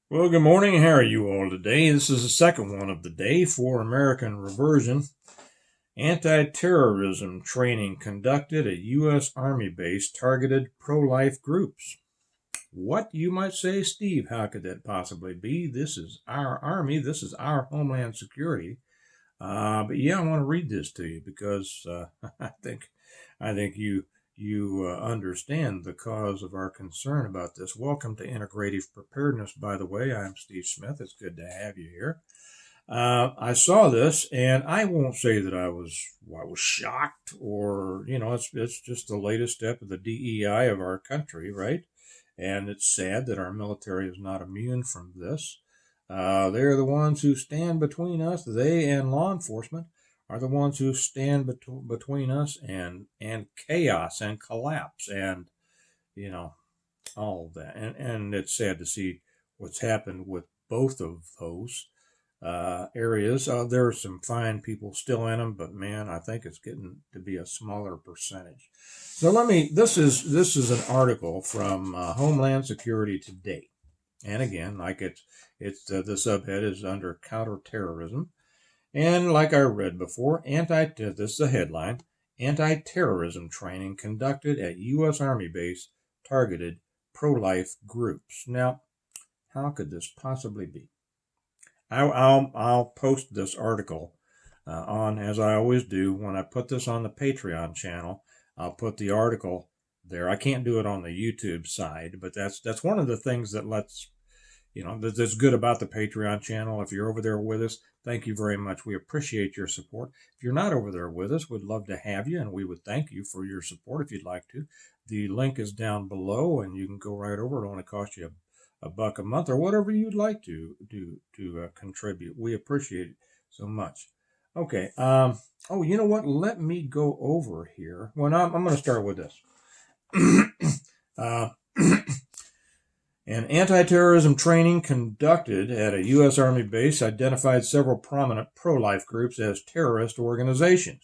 Well, good morning. How are you all today? This is the second one of the day for American Reversion. Anti-terrorism training conducted at U.S. Army base targeted pro-life groups. What, you might say, Steve, how could that possibly be? This is our Army. This is our Homeland Security. But yeah, I want to read this to you because I think you understand the cause of our concern about this. Welcome to Integrative Preparedness, by the way. I'm Steve Smith. It's good to have you here. I saw this, and I won't say that I was shocked, or it's just the latest step of the DEI of our country, right? And it's sad that our military is not immune from this. They're the ones who stand between us. They and law enforcement are the ones who stand between us and chaos and collapse and you know all of that. And it's sad to see what's happened with both of those areas. There are some fine people still in them, but man, I think it's getting to be a smaller percentage. So let me. This is an article from Homeland Security Today, and again, like the subhead is under counterterrorism, and like I read before, this is the headline: anti-terrorism training conducted at U.S. Army base targeted pro-life groups. Now, how could this possibly be? I'll post this article on, as I always do when I put this on the Patreon channel. I'll put the article there. I can't do it on the YouTube side, but that's one of the things that that's good about the Patreon channel. If you're over there with us, thank you very much. We appreciate your support. If you're not over there with us, we'd love to have you, and we would thank you for your support if you'd like to. The link is down below, and you can go right over. It only costs you a buck a month or whatever you'd like to contribute. We appreciate it so much. Okay. Oh, you know what? Let me go over here. Well, I'm going to start with this. uh, An anti-terrorism training conducted at a U.S. Army base identified several prominent pro-life groups as terrorist organizations.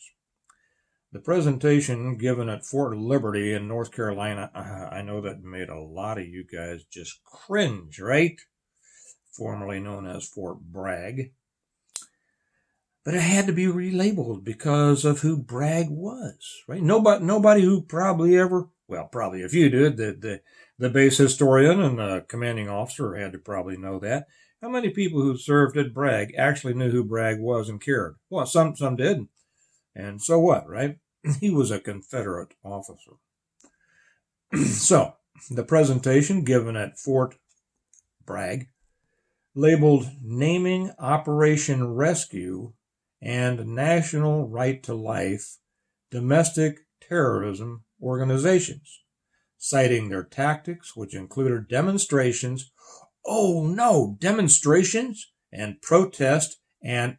The presentation given at Fort Liberty in North Carolina, I know that made a lot of you guys just cringe, right? Formerly known as Fort Bragg. But it had to be relabeled because of who Bragg was, right? Nobody who probably ever, well, probably if you did, the base historian and the commanding officer had to probably know that. How many people who served at Bragg actually knew who Bragg was and cared? Well, some did. And so what, right? He was a Confederate officer. So, the presentation given at Fort Bragg, labeled Naming Operation Rescue and National Right to Life Domestic Terrorism Organizations, citing their tactics, which included demonstrations. Oh no, demonstrations and protest and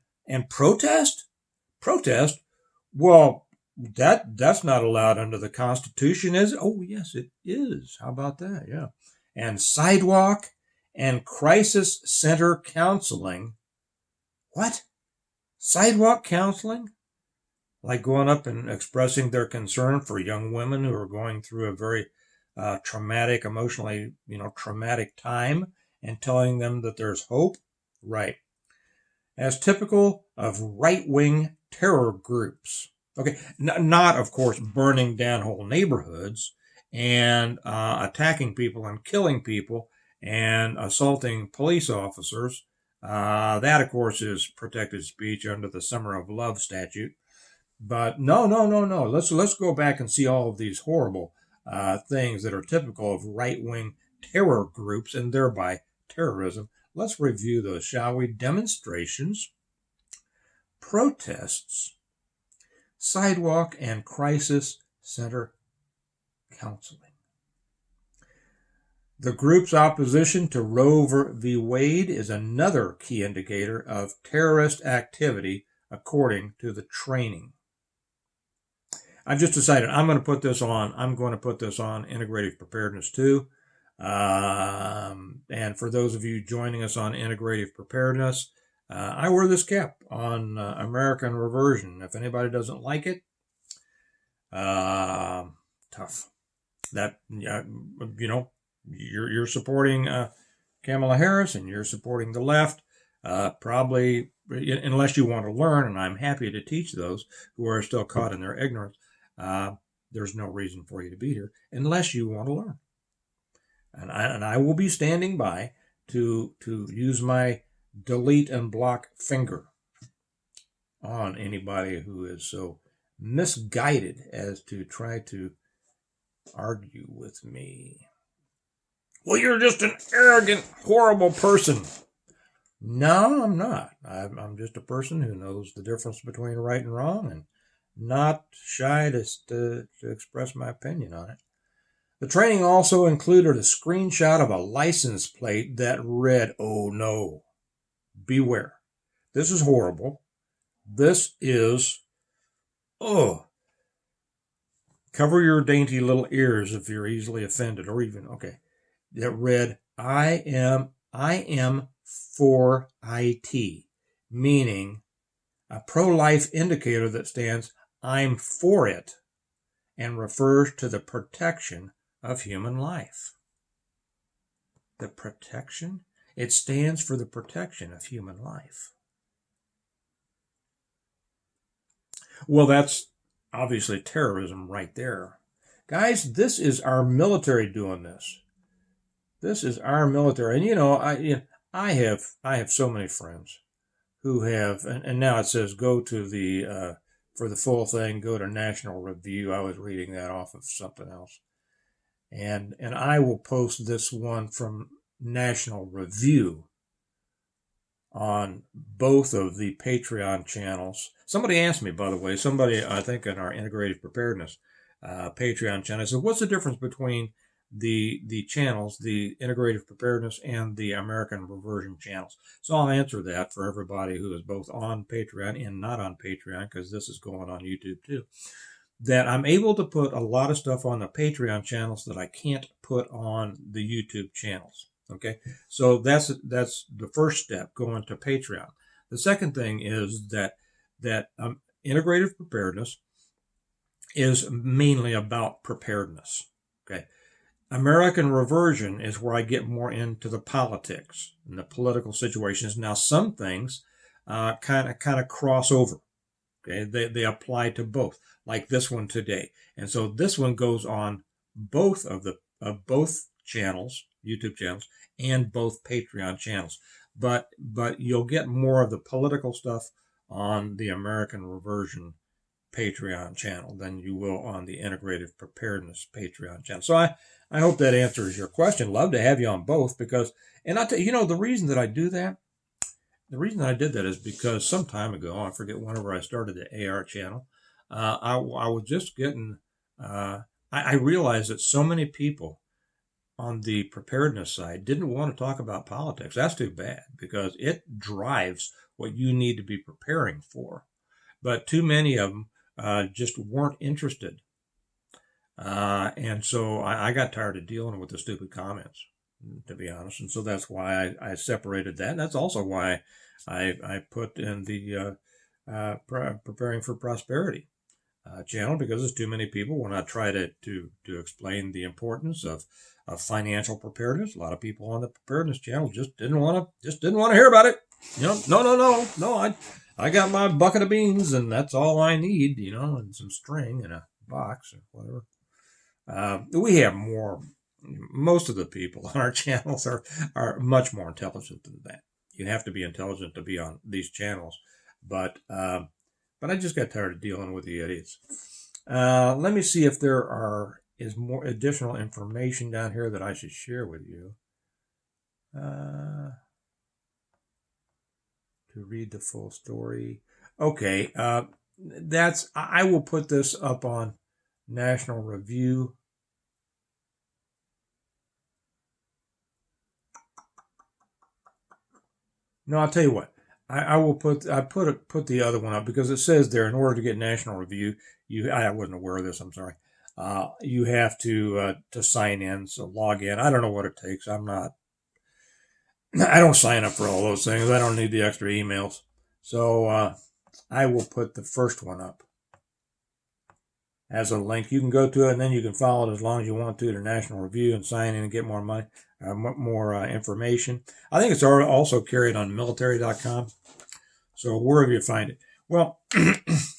protest? Protest? Well, that's not allowed under the Constitution, is it? Oh yes, it is. How about that? Yeah. And sidewalk and crisis center counseling. What? Sidewalk counseling? Like going up and expressing their concern for young women who are going through a very traumatic, emotionally, traumatic time and telling them that there's hope? Right. As typical of right-wing terror groups. Okay, not, of course, burning down whole neighborhoods and attacking people and killing people and assaulting police officers. That, of course, is protected speech under the Summer of Love statute. But no, no, no, no. Let's go back and see all of these horrible things that are typical of right-wing terror groups and thereby terrorism. Let's review those, shall we? Demonstrations, protests, sidewalk and crisis center counseling. The group's opposition to Roe v. Wade is another key indicator of terrorist activity, according to the training. I've just decided I'm going to put this on. I'm going to put this on Integrative Preparedness too. And for those of you joining us on Integrative Preparedness, I wear this cap on American Reversion. If anybody doesn't like it, tough. That you're supporting Kamala Harris and you're supporting the left, probably, unless you want to learn, and I'm happy to teach those who are still caught in their ignorance, there's no reason for you to be here unless you want to learn. And I will be standing by to use my delete and block finger on anybody who is so misguided as to try to argue with me. Well, you're just an arrogant, horrible person. No, I'm not. I'm just a person who knows the difference between right and wrong and not shy to express my opinion on it. The training also included a screenshot of a license plate that read, "Oh no, beware. This is horrible. This is, oh, cover your dainty little ears if you're easily offended," or even, okay, that read, I am for IT, meaning a pro-life indicator that stands, I'm for it, and refers to the protection of human life. The protection? It stands for the protection of human life. Well, that's obviously terrorism right there. Guys, this is our military doing this. This is our military. And, you know, I have so many friends who have, and now it says go to the, for the full thing, go to National Review. I was reading that off of something else. And I will post this one from National Review on both of the Patreon channels. Somebody asked me, by the way, somebody, I think in our Integrative Preparedness Patreon channel, said, what's the difference between the channels, the Integrative Preparedness and the American Reversion channels? So I'll answer that for everybody who is both on Patreon and not on Patreon, because this is going on YouTube too. That I'm able to put a lot of stuff on the Patreon channels that I can't put on the YouTube channels. Okay, so that's the first step, going to Patreon. The second thing is that Integrative Preparedness is mainly about preparedness. Okay, American Reversion is where I get more into the politics and the political situations. Now, some things kind of cross over. Okay, they apply to both, like this one today, and so this one goes on both of both channels, YouTube channels, and both Patreon channels. But you'll get more of the political stuff on the American Reversion Patreon channel than you will on the Integrative Preparedness Patreon channel. So I hope that answers your question. Love to have you on both, because, and I'll tell you, the reason that I do that, the reason I did that is because some time ago, I forget whenever I started the AR channel, I was just getting, I realized that so many people on the preparedness side didn't want to talk about politics. That's too bad, because it drives what you need to be preparing for. But too many of them just weren't interested. And so I got tired of dealing with the stupid comments, to be honest. And so that's why I separated that. And that's also why I put in the Preparing for Prosperity channel, because there's too many people. When I try to explain the importance of financial preparedness, a lot of people on the preparedness channel just didn't want to hear about it. No. I got my bucket of beans, and that's all I need, and some string and a box or whatever. We have more. Most of the people on our channels are much more intelligent than that. You have to be intelligent to be on these channels, but I just got tired of dealing with the idiots. Let me see if there is more additional information down here that I should share with you. To read the full story. Okay, I will put this up on National Review. No, I'll tell you what. I will put the other one up, because it says there, in order to get National Review, I wasn't aware of this. I'm sorry. You have to sign in, so log in. I don't know what it takes. I don't sign up for all those things. I don't need the extra emails. So I will put the first one up as a link. You can go to it, and then you can follow it as long as you want to National Review and sign in and get more money. more information. I think it's also carried on military.com. So wherever you find it. Well,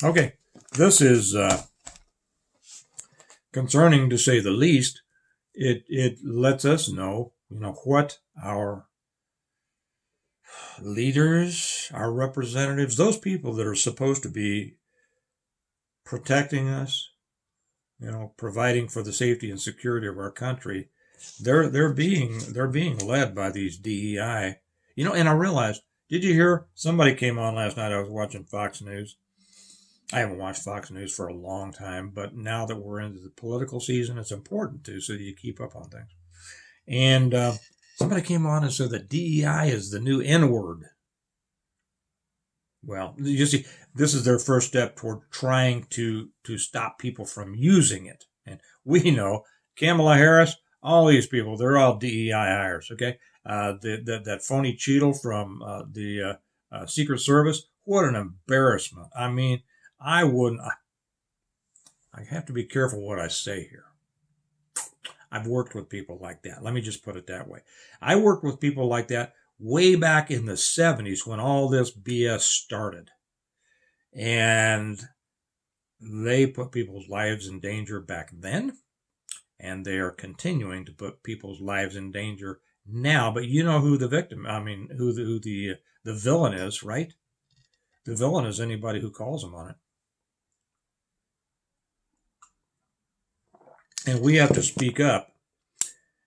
okay, this is concerning to say the least. It lets us know, what our leaders, our representatives, those people that are supposed to be protecting us, providing for the safety and security of our country, they're being led by these DEI. And I realized, did you hear somebody came on last night? I was watching Fox News. I haven't watched Fox News for a long time, but now that we're into the political season, it's important to, so that you keep up on things. And somebody came on and said that DEI is the new N-word. Well, you see, this is their first step toward trying to stop people from using it. And we know Kamala Harris, all these people, they're all DEI hires, okay? That phony Cheadle from the Secret Service, what an embarrassment. I mean, I have to be careful what I say here. I've worked with people like that. Let me just put it that way. I worked with people like that way back in the 70s when all this BS started. And they put people's lives in danger back then, and they are continuing to put people's lives in danger now. But you know who the victim, who the villain is, right? The villain is anybody who calls them on it. And we have to speak up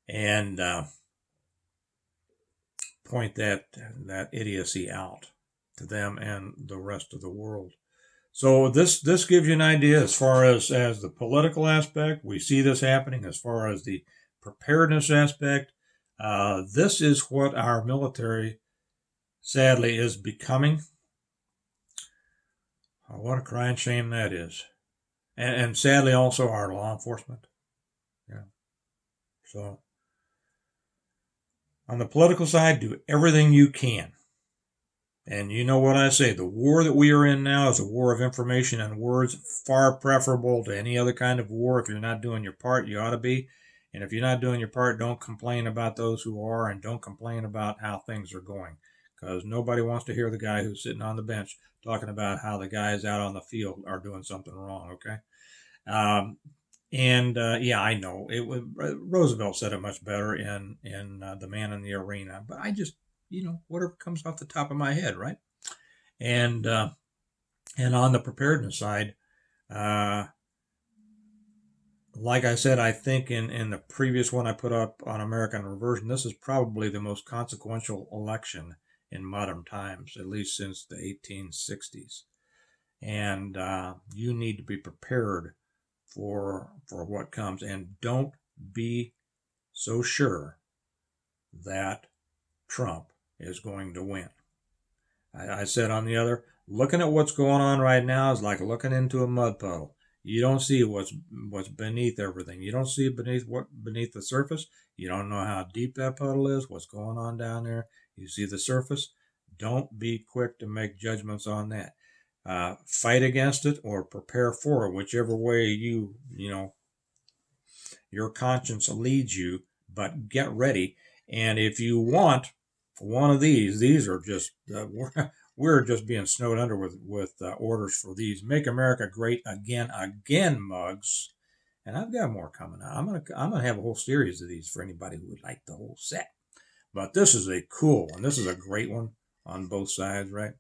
and point that idiocy out to them and the rest of the world. So this gives you an idea as far as the political aspect. We see this happening as far as the preparedness aspect. This is what our military, sadly, is becoming. Oh, what a crying shame that is. And sadly also our law enforcement. Yeah. So on the political side, do everything you can. And you know what I say, the war that we are in now is a war of information and words, far preferable to any other kind of war. If you're not doing your part, you ought to be. And if you're not doing your part, don't complain about those who are, and don't complain about how things are going. Because nobody wants to hear the guy who's sitting on the bench talking about how the guys out on the field are doing something wrong, okay? Yeah, I know. Roosevelt said it much better in The Man in the Arena. But I just, whatever comes off the top of my head, right? And on the preparedness side, like I said, I think in the previous one I put up on American Reversion, this is probably the most consequential election in modern times, at least since the 1860s. And you need to be prepared for what comes, and don't be so sure that Trump is going to win. I said on the other, looking at what's going on right now is like looking into a mud puddle. You don't see what's beneath everything. You don't see beneath the surface. You don't know how deep that puddle is, what's going on down there. You see the surface. Don't be quick to make judgments on that. Fight against it or prepare for it, whichever way your conscience leads you, but get ready. And if you want one of these are just, we're just being snowed under with orders for these Make America Great Again mugs. And I've got more coming out. I'm gonna have a whole series of these for anybody who would like the whole set. But this is a cool one. This is a great one on both sides, right?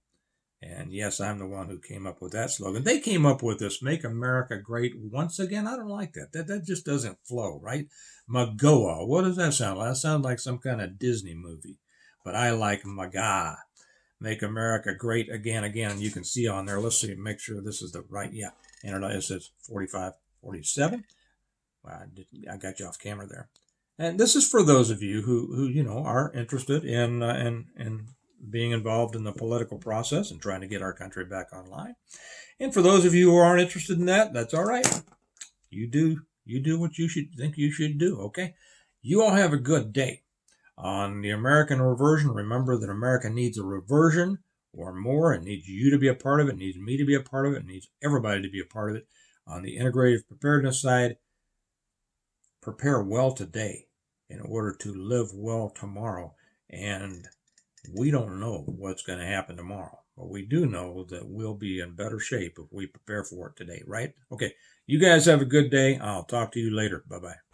And yes, I'm the one who came up with that slogan. They came up with this, Make America Great Once Again. I don't like that. That just doesn't flow, right? Magoa. What does that sound like? That sounds like some kind of Disney movie. But I like Maga. Make America Great Again. And you can see on there, let's see, make sure this is the right, yeah. And it says 4547. I got you off camera there. And this is for those of you who are interested in being involved in the political process and trying to get our country back online. And for those of you who aren't interested in that, that's all right. You do what you should think you should do, okay? You all have a good day. On the American Reversion, remember that America needs a reversion or more. It needs you to be a part of it. It needs me to be a part of it. It needs everybody to be a part of it. On the integrative preparedness side, prepare well today in order to live well tomorrow. And we don't know what's going to happen tomorrow, but we do know that we'll be in better shape if we prepare for it today, right? Okay, you guys have a good day. I'll talk to you later. Bye-bye.